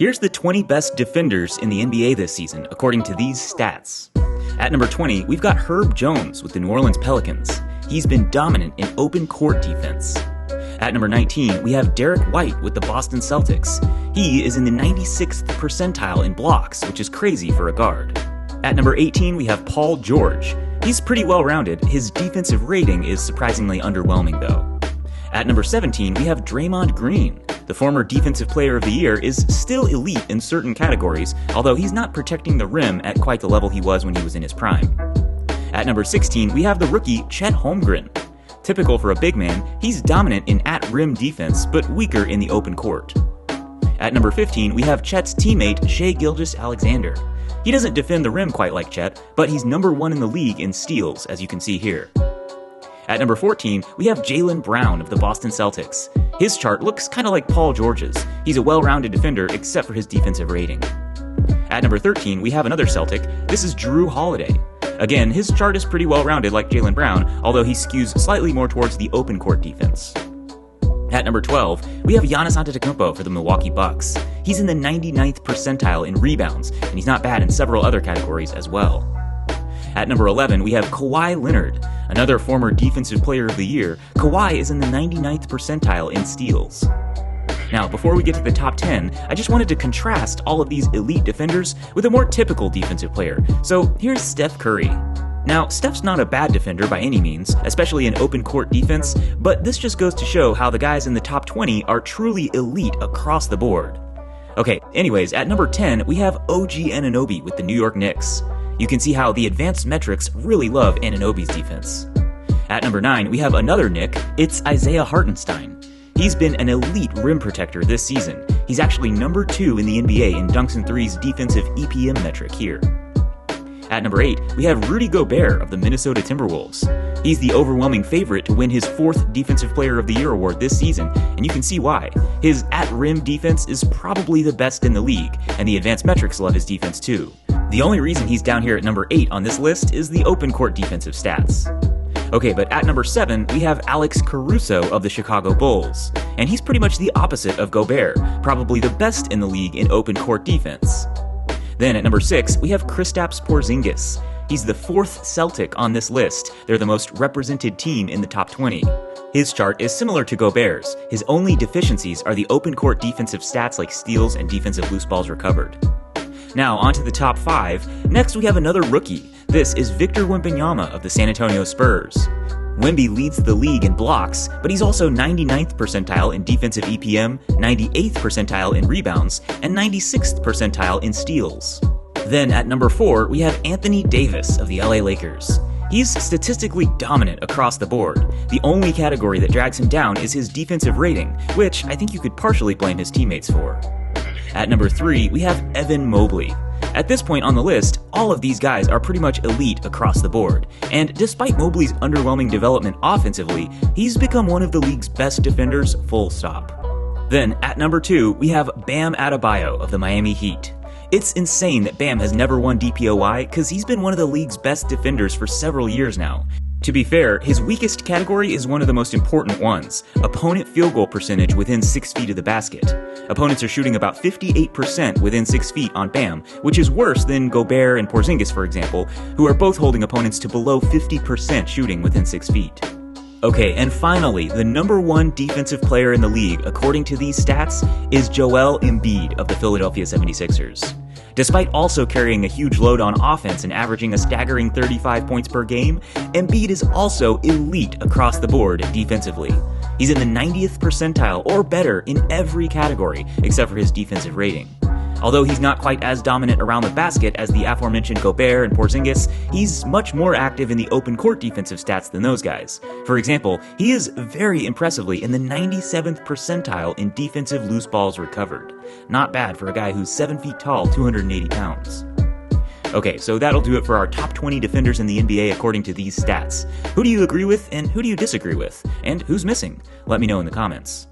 Here's the 20 best defenders in the NBA this season, according to these stats. At number 20, we've got Herb Jones with the New Orleans Pelicans. He's been dominant in open court defense. At number 19, we have Derek White with the Boston Celtics. He is in the 96th percentile in blocks, which is crazy for a guard. At number 18, we have Paul George. He's pretty well-rounded. His defensive rating is surprisingly underwhelming, though. At number 17, we have Draymond Green. The former Defensive Player of the Year is still elite in certain categories, although he's not protecting the rim at quite the level he was when he was in his prime. At number 16, we have the rookie Chet Holmgren. Typical for a big man, he's dominant in at-rim defense, but weaker in the open court. At number 15, we have Chet's teammate Shai Gilgeous-Alexander. He doesn't defend the rim quite like Chet, but he's number 1 in the league in steals, as you can see here. At number 14, we have Jaylen Brown of the Boston Celtics. His chart looks kind of like Paul George's. He's a well-rounded defender except for his defensive rating. At number 13, we have another Celtic. This is Jrue Holiday. Again, his chart is pretty well-rounded like Jaylen Brown, although he skews slightly more towards the open court defense. At number 12, we have Giannis Antetokounmpo for the Milwaukee Bucks. He's in the 99th percentile in rebounds, and he's not bad in several other categories as well. At number 11, we have Kawhi Leonard. Another former Defensive Player of the Year, Kawhi is in the 99th percentile in steals. Now, before we get to the top 10, I just wanted to contrast all of these elite defenders with a more typical defensive player. So here's Steph Curry. Now, Steph's not a bad defender by any means, especially in open court defense, but this just goes to show how the guys in the top 20 are truly elite across the board. Okay, anyways, at number 10, we have OG Anunoby with the New York Knicks. You can see how the advanced metrics really love Anunoby's defense. At number 9, we have another Knick. It's Isaiah Hartenstein. He's been an elite rim protector this season. He's actually number 2 in the NBA in dunks and threes defensive EPM metric here. At number 8, we have Rudy Gobert of the Minnesota Timberwolves. He's the overwhelming favorite to win his 4th Defensive Player of the Year award this season, and you can see why. His at-rim defense is probably the best in the league, and the advanced metrics love his defense too. The only reason he's down here at number 8 on this list is the open court defensive stats. Okay, but at number 7, we have Alex Caruso of the Chicago Bulls, and he's pretty much the opposite of Gobert, probably the best in the league in open court defense. Then at number 6, we have Kristaps Porzingis. He's the 4th Celtic on this list. They're the most represented team in the top 20. His chart is similar to Gobert's. His only deficiencies are the open court defensive stats like steals and defensive loose balls recovered. Now, on to the top 5. Next, we have another rookie. This is Victor Wembanyama of the San Antonio Spurs. Wemby leads the league in blocks, but he's also 99th percentile in defensive EPM, 98th percentile in rebounds, and 96th percentile in steals. Then at number 4, we have Anthony Davis of the LA Lakers. He's statistically dominant across the board. The only category that drags him down is his defensive rating, which I think you could partially blame his teammates for. At number 3, we have Evan Mobley. At this point on the list, all of these guys are pretty much elite across the board, and despite Mobley's underwhelming development offensively, he's become one of the league's best defenders, full stop. Then, at number 2, we have Bam Adebayo of the Miami Heat. It's insane that Bam has never won DPOY because he's been one of the league's best defenders for several years now. To be fair, his weakest category is one of the most important ones, opponent field goal percentage within 6 feet of the basket. Opponents are shooting about 58% within 6 feet on Bam, which is worse than Gobert and Porzingis, for example, who are both holding opponents to below 50% shooting within 6 feet. Okay, and finally, the number 1 defensive player in the league, according to these stats, is Joel Embiid of the Philadelphia 76ers. Despite also carrying a huge load on offense and averaging a staggering 35 points per game, Embiid is also elite across the board defensively. He's in the 90th percentile or better in every category, except for his defensive rating. Although he's not quite as dominant around the basket as the aforementioned Gobert and Porzingis, he's much more active in the open court defensive stats than those guys. For example, he is very impressively in the 97th percentile in defensive loose balls recovered. Not bad for a guy who's 7 feet tall, 280 pounds. Okay, so that'll do it for our top 20 defenders in the NBA according to these stats. Who do you agree with and who do you disagree with? And who's missing? Let me know in the comments.